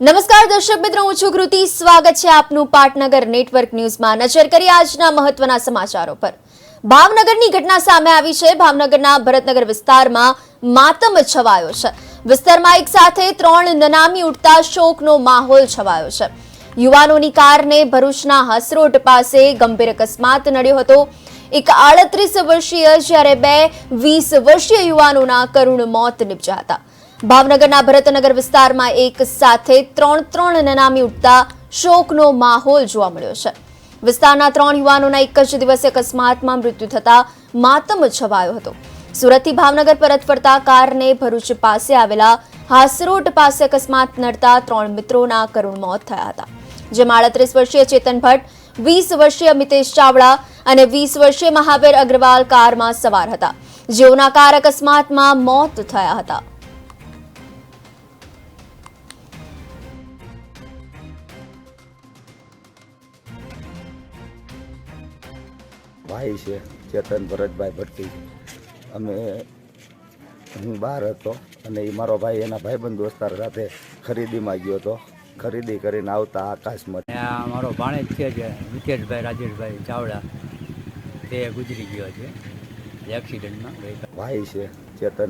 નમસ્કાર દર્શક મિત્રો, હું છું કૃતિ. સ્વાગત છે આપનું પાટનગર નેટવર્ક ન્યૂઝમાં. નજર કરીએ આજના મહત્વના સમાચારો પર. ભાવનગરની ઘટના સામે આવી છે. ભાવનગરના ભરતનગર વિસ્તારમાં માતમ છવાયો છે. વિસ્તારમાં એક સાથે 3 નનામી ઉડતા શોકનો માહોલ છવાયો છે. યુવાનોની કારને ભરૂચના હાસરોટ પાસે ગંભીર અકસ્માત નડ્યો હતો. એક 38 વર્ષીય જ્યારે 2 20 વર્ષીય યુવાનોના કરુણ મોત નિપજ્યા હતા. ભાવનગરના ભરતનગર વિસ્તારમાં એક સાથે 3 નનામી ઉડતા શોકનો માહોલ જોવા મળ્યો છે. વિસ્તારના 3 યુવાનોના એક જ દિવસે અકસ્માતમાં મૃત્યુ થતા માતમ છવાયો હતો. સુરતથી ભાવનગર પરત ફરતા કારને ભરૂચ પાસે આવેલા હાસરોટ પાસે અકસ્માત નડતા 3 મિત્રોના કરુણ મોત થયા હતા. જેમાં 38 વર્ષીય ચેતન ભટ્ટ, 20 વર્ષીય મિતેશ ચાવડા અને 20 વર્ષીય મહાવીર અગ્રવાલ કારમાં સવાર હતા, જેઓના કાર અકસ્માતમાં મોત થયા હતા. ભાઈ છે ચેતન ભરતભાઈ ભટ્ટી. હું બહાર હતો અને એ મારો ભાઈ એના ભાઈબંધ દોસ્તાર સાથે ખરીદીમાં ગયો હતો. ખરીદી કરીને આવતા આકાશમાં મારો ભાણેજ છે જે મિતેશભાઈ રાજેશભાઈ ચાવડા તે ગુજરી ગયો છે એક્સિડન્ટમાં. ભાઈ છે ચેતન